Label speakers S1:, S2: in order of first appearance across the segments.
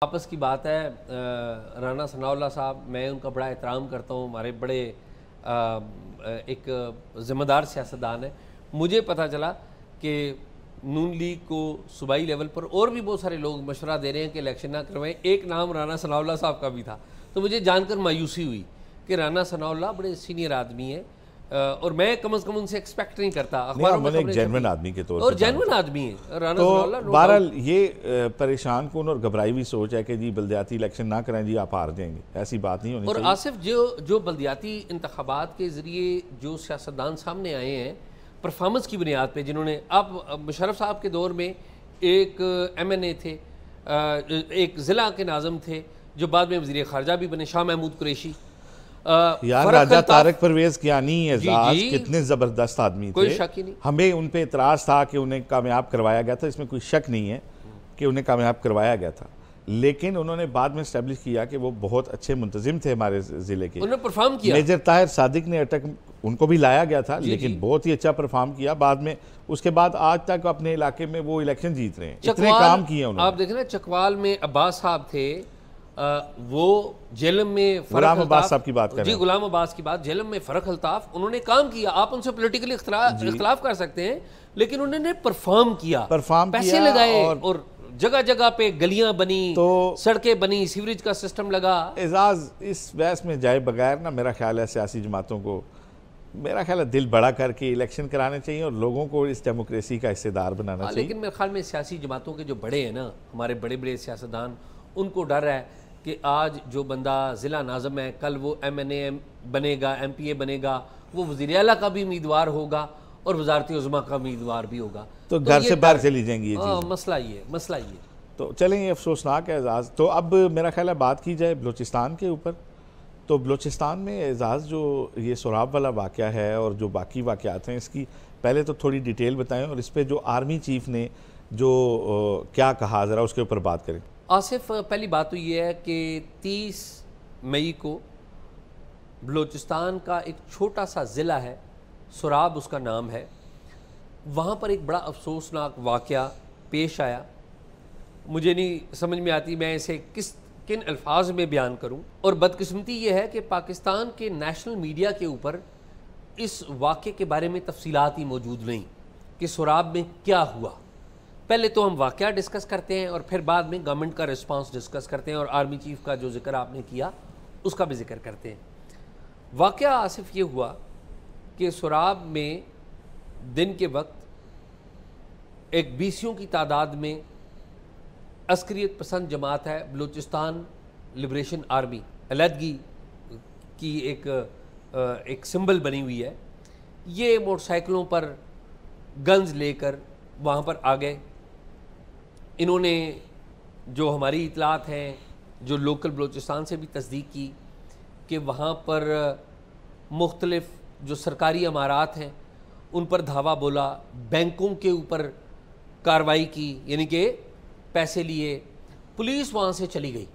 S1: आपस की बात है। राना सनाउल्लाह साहब, मैं उनका बड़ा एहतराम करता हूँ, हमारे बड़े एक ज़िम्मेदार सियासतदान है। मुझे पता चला कि नून लीग को सूबाई लेवल पर और भी बहुत सारे लोग मशवरा दे रहे हैं कि इलेक्शन ना करवाएं। एक नाम राना सनाउल्लाह साहब का भी था, तो मुझे जानकर मायूसी हुई कि राना सनाउल्लाह बड़े सीनियर आदमी है और मैं कम से कम उनसे एक्सपेक्ट नहीं करता। अखबारों में
S2: एक जेन्युइन आदमी के तौर
S1: और जेन्युइन आदमी है राना
S2: तो
S1: सनाउल्लाह।
S2: बहरहाल ये परेशान कौन और घबराई हुई सोच है कि जी बल्दियाती इलेक्शन ना करें जी आप हार जाएंगे, ऐसी बात नहीं होनी
S1: और
S2: चाहिए।
S1: आसिफ, जो बल्दियाती इंतखाबात के ज़रिए जो सियासतदान सामने आए हैं परफॉर्मेंस की बुनियाद पे, जिन्होंने अब मुशर्रफ साहब के दौर में एक MNA थे, एक ज़िला के नाज़म थे जो बाद में वज़ीर ख़ारजा भी बने, शाह महमूद कुरैशी।
S2: यार राजा तारक परवेज़ कियानी एजाज कितने ज़बरदस्त आदमी थे,
S1: कोई शक ही नहीं।
S2: हमें उन पे इतराज़ था कि उन्हें कामयाब करवाया गया था, इसमें कोई शक नहीं है कि उन्हें कामयाब करवाया गया था, लेकिन उन्होंने बाद में इस्टेब्लिश किया कि वो बहुत अच्छे मुंतजिम थे हमारे ज़िले के।
S1: उन्होंने परफॉर्म किया।
S2: मेजर ताहिर सादिक ने अटक उनको भी लाया गया था, लेकिन बहुत ही अच्छा परफॉर्म किया बाद में। उसके बाद आज तक अपने इलाके में वो इलेक्शन जीत रहे हैं, इतने काम किए उन्होंने।
S1: आप देखें ना, चकवाल में अब्बास साहब थे, वो जेलम में
S2: गुलाम अब्बास साहब की बात कर रहे
S1: जी,
S2: हैं।
S1: गुलाम अब्बास की बात, जेलम में फ़र्क अल्ताफ़, उन्होंने काम किया। आप उनसे पॉलिटिकली इख्तलाफ कर सकते हैं, लेकिन उन्होंने परफॉर्म किया, पैसे लगाए और जगह जगह पे गलियां बनी, तो सड़कें बनी, सीवरेज का सिस्टम लगा।
S2: एजाज इस बहस में जाए बगैर ना, मेरा ख्याल है सियासी जमातों को, मेरा ख्याल है दिल बड़ा करके इलेक्शन कराने चाहिए और लोगों को इस डेमोक्रेसी का हिस्सेदार बनाना चाहिए।
S1: लेकिन मेरे ख्याल में सियासी जमातों के जो बड़े हैं ना, हमारे बड़े बड़े सियासतदान, उनको डर है कि आज जो बंदा ज़िला नाज़म है, कल वो MNA बनेगा, MPA बनेगा, वो वज़ीर आला का भी उम्मीदवार होगा और वज़ारत उज़्मा का उम्मीदवार भी होगा,
S2: तो घर से बाहर चली जाएंगी ये चीज़।
S1: मसला ये
S2: तो चलें, ये अफसोसनाक है एजाज। तो अब मेरा ख्याल है बात की जाए बलूचिस्तान के ऊपर। तो बलूचिस्तान में एजाज जो ये सोराब वाला वाक़या है और जो बाकी वाक़यात हैं, इसकी पहले तो थोड़ी डिटेल बताएं और इस पर जो आर्मी चीफ़ ने जो क्या कहा, ज़रा उसके ऊपर बात करें।
S1: आसिफ, पहली बात तो ये है कि 30 मई को बलूचिस्तान का एक छोटा सा ज़िला है, सोराब उसका नाम है, वहाँ पर एक बड़ा अफसोसनाक वाक़या पेश आया। मुझे नहीं समझ में आती मैं इसे किन अल्फाज में बयान करूं। और बदकिस्मती ये है कि पाकिस्तान के नेशनल मीडिया के ऊपर इस वाक़े के बारे में तफसीलात ही मौजूद नहीं कि सोराब में क्या हुआ। पहले तो हम वाक़या डिस्कस करते हैं और फिर बाद में गवर्नमेंट का रिस्पांस डिस्कस करते हैं और आर्मी चीफ का जो जिक्र आपने किया उसका भी जिक्र करते हैं। वाक़या आसिफ ये हुआ कि सोराब में दिन के वक्त एक बीसियों की तादाद में अस्करियत पसंद जमात है, बलूचिस्तान लिबरेशन आर्मी, अलहदगी की एक सिंबल बनी हुई है। ये मोटरसाइकिलों पर गन्स लेकर वहाँ पर आ गए। इन्होंने जो हमारी इतलात हैं, जो लोकल बलूचिस्तान से भी तस्दीक की कि वहाँ पर मुख्तलिफ जो सरकारी इमारात हैं उन पर धावा बोला, बैंकों के ऊपर कार्रवाई की, यानी कि पैसे लिए। पुलिस वहाँ से चली गई,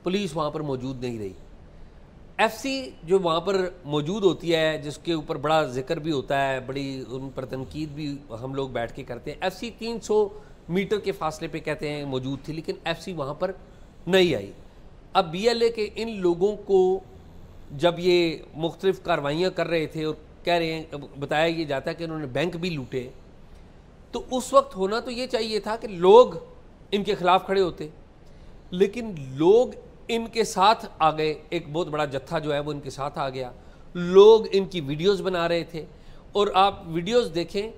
S1: पुलिस वहाँ पर मौजूद नहीं रही। FC जो वहाँ पर मौजूद होती है, जिसके ऊपर बड़ा जिक्र भी होता है, बड़ी उन पर तनकीद भी हम लोग बैठ के करते हैं। FC 300 मीटर के फासले पे कहते हैं मौजूद थी, लेकिन FC वहाँ पर नहीं आई। अब BLA के इन लोगों को जब ये मुख्तलिफ कार्रवाइयाँ कर रहे थे और कह रहे हैं, बताया ये जाता है कि उन्होंने बैंक भी लूटे, तो उस वक्त होना तो ये चाहिए था कि लोग इनके खिलाफ खड़े होते, लेकिन लोग इनके साथ आ गए। एक बहुत बड़ा जत्था जो है वो इनके साथ आ गया। लोग इनकी वीडियोस बना रहे थे और आप वीडियोस देखें,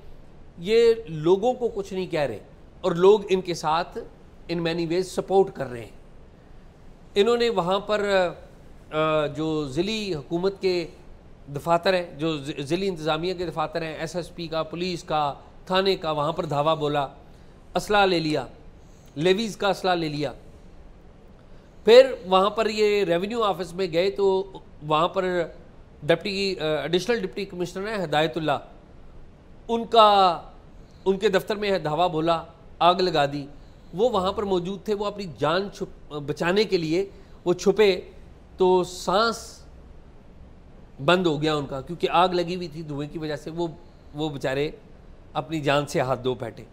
S1: ये लोगों को कुछ नहीं कह रहे और लोग इनके साथ इन मैनी वेज सपोर्ट कर रहे हैं। इन्होंने वहाँ पर जो ज़िली हुकूमत के दफातर हैं, जो ज़िली इंतज़ामिया के दफातर हैं, SSP का, पुलिस का, थाने का, वहाँ पर धावा बोला, असला ले लिया, लेवीज़ का असला ले लिया। फिर वहाँ पर ये रेवेन्यू ऑफिस में गए तो वहाँ पर एडिशनल डिप्टी कमिश्नर है हिदायतुल्लाह, उनके दफ्तर में धावा बोला, आग लगा दी। वो वहाँ पर मौजूद थे, वो अपनी जान बचाने के लिए वो छुपे, तो सांस बंद हो गया उनका, क्योंकि आग लगी हुई थी, धुएं की वजह से वो बेचारे अपनी जान से हाथ धो बैठे।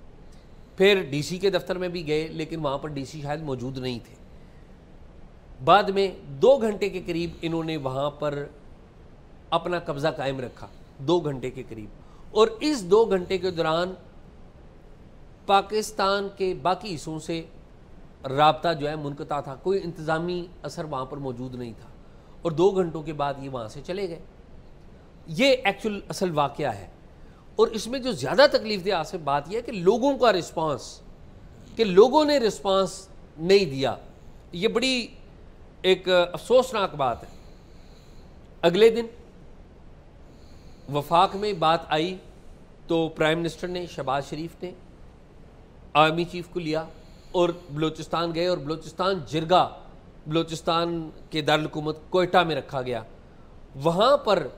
S1: फिर DC के दफ्तर में भी गए, लेकिन वहाँ पर DC शायद मौजूद नहीं थे। बाद में 2 घंटे के करीब इन्होंने वहाँ पर अपना कब्ज़ा कायम रखा, 2 घंटे के करीब। और इस 2 घंटे के दौरान पाकिस्तान के बाकी हिस्सों से राब्ता जो है मुनक़ता था, कोई इंतज़ामी असर वहाँ पर मौजूद नहीं था। और 2 घंटों के बाद ये वहाँ से चले गए। ये एक्चुअल असल वाक़या है। और इसमें जो ज़्यादा तकलीफ़ देह आसिफ बात यह है कि लोगों का रिस्पांस, कि लोगों ने रिस्पांस नहीं दिया। ये बड़ी एक अफसोसनाक बात है। अगले दिन वफाक में बात आई तो प्राइम मिनिस्टर ने, शहबाज शरीफ ने आर्मी चीफ को लिया और बलूचिस्तान गए। और बलूचिस्तान जिरगा, बलूचिस्तान के दारुल-हुकूमत कोयटा में रखा गया। वहाँ पर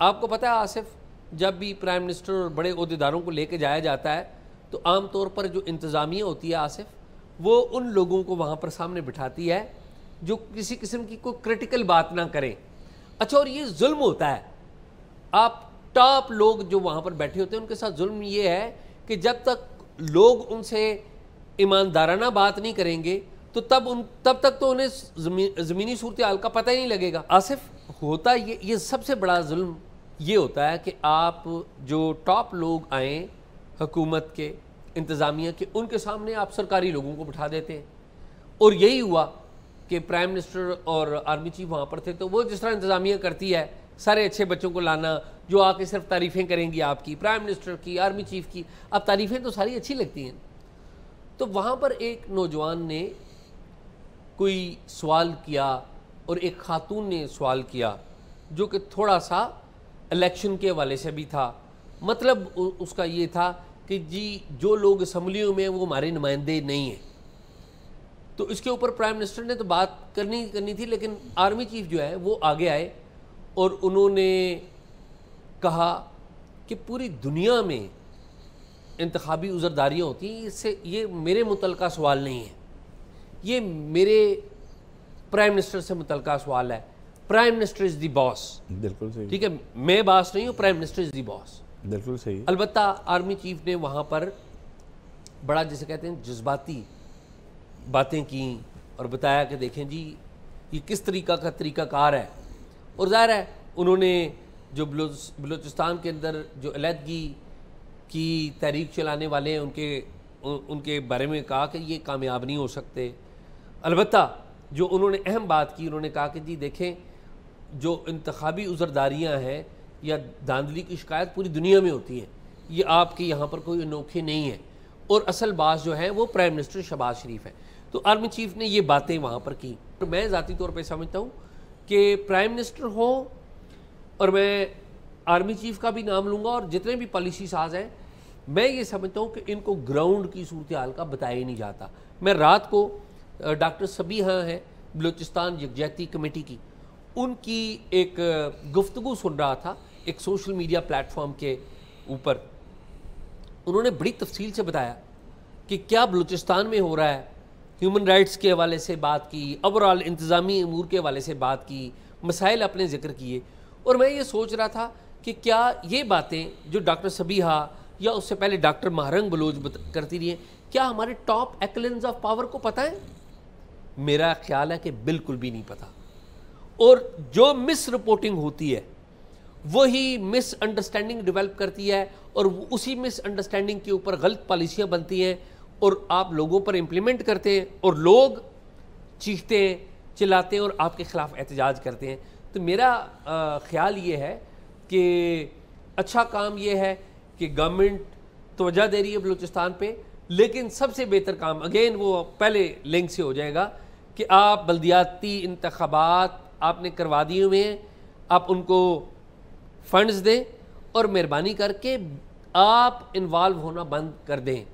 S1: आपको पता है आसिफ, जब भी प्राइम मिनिस्टर और बड़े ओहदेदारों को लेके जाया जाता है तो आम तौर पर जो इंतज़ामिया होती है आसिफ, वो उन लोगों को वहाँ पर सामने बिठाती है जो किसी किस्म की कोई क्रिटिकल बात ना करें। अच्छा, और ये जुल्म होता है। आप टॉप लोग जो वहाँ पर बैठे होते हैं उनके साथ जुल्म ये है कि जब तक लोग उनसे ईमानदाराना बात नहीं करेंगे तो तब तक तो उन्हें ज़मीनी सूरत हाल का पता ही नहीं लगेगा। आसिफ, होता ये सबसे बड़ा जुल्म ये होता है कि आप जो टॉप लोग आए हुकूमत के, इंतज़ामिया के, उनके सामने आप सरकारी लोगों को बिठा देते हैं। और यही हुआ कि प्राइम मिनिस्टर और आर्मी चीफ वहाँ पर थे तो वो जिस तरह इंतज़ामिया करती है, सारे अच्छे बच्चों को लाना जो आके सिर्फ तारीफ़ें करेंगी आपकी, प्राइम मिनिस्टर की, आर्मी चीफ की। अब तारीफ़ें तो सारी अच्छी लगती हैं। तो वहाँ पर एक नौजवान ने कोई सवाल किया और एक खातून ने सवाल किया जो कि थोड़ा सा इलेक्शन के हवाले से भी था। मतलब उसका ये था कि जी जो लोग असम्बलियों में वो हमारे नुमाइंदे नहीं हैं। तो इसके ऊपर प्राइम मिनिस्टर ने तो बात करनी थी, लेकिन आर्मी चीफ जो है वो आगे आए और उन्होंने कहा कि पूरी दुनिया में इंतखाबी उज़रदारियाँ होती हैं, इससे ये मेरे मुतल्लिका सवाल नहीं है, ये मेरे प्राइम मिनिस्टर से मुतल्लिका सवाल है। Prime minister is the boss.
S2: बिल्कुल सही,
S1: ठीक है, मैं बॉस नहीं हूँ, prime minister is the boss.
S2: बिल्कुल सही।
S1: अलबत्ता आर्मी चीफ ने वहाँ पर बड़ा, जिसे कहते हैं, जज्बाती बातें की और बताया कि देखें जी ये किस तरीक़ाकार है। और ज़ाहिर है उन्होंने जो बलूचिस्तान के अंदर जो अलहदगी की तहरीक चलाने वाले हैं उनके बारे में कहा कि ये कामयाब नहीं हो सकते। अलबत्ता जो उन्होंने अहम बात की, उन्होंने कहा कि जी देखें जो इंतखाबी उज़रदारियाँ हैं या धांधली की शिकायत पूरी दुनिया में होती है, ये आपके यहाँ पर कोई अनोखे नहीं है। और असल बात जो है वो प्राइम मिनिस्टर शहबाज शरीफ है। तो आर्मी चीफ ने ये बातें वहाँ पर की। तो मैं ज़ाती तौर पे समझता हूँ कि प्राइम मिनिस्टर हो, और मैं आर्मी चीफ का भी नाम लूँगा, और जितने भी पॉलिसी साज हैं, मैं ये समझता हूँ कि इनको ग्राउंड की सूरत हाल का बताया ही नहीं जाता। मैं रात को डॉक्टर सबीहा हैं बलूचिस्तान यकजहती कमेटी की, उनकी एक गुफ्तगू सुन रहा था एक सोशल मीडिया प्लेटफॉर्म के ऊपर। उन्होंने बड़ी तफसील से बताया कि क्या बलूचिस्तान में हो रहा है, ह्यूमन राइट्स के हवाले से बात की, ओवरऑल इंतज़ामी अमूर के हवाले से बात की, मसाइल अपने ज़िक्र किए। और मैं ये सोच रहा था कि क्या ये बातें जो डॉक्टर सबीहा या उससे पहले डॉक्टर महरंग बलोच करती रही हैं, क्या हमारे टॉप एक्लेंस ऑफ पावर को पता है? मेरा ख्याल है कि बिल्कुल भी नहीं पता। और जो मिस रिपोर्टिंग होती है वही मिस अंडरस्टैंडिंग डेवलप करती है, और उसी मिस अंडरस्टैंडिंग के ऊपर गलत पॉलिसियाँ बनती हैं और आप लोगों पर इम्प्लीमेंट करते हैं, और लोग चीखते हैं, चिल्लाते हैं और आपके ख़िलाफ़ एहतजाज करते हैं। तो मेरा ख़्याल ये है कि अच्छा काम ये है कि गवर्नमेंट तवज्जो दे रही है बलूचिस्तान पे, लेकिन सबसे बेहतर काम, अगेन वो पहले लिंक से हो जाएगा, कि आप बल्दियाती इंतखाबात आपने करवा दिए हुए हैं, आप उनको फंड्स दें और मेहरबानी करके आप इन्वॉल्व होना बंद कर दें।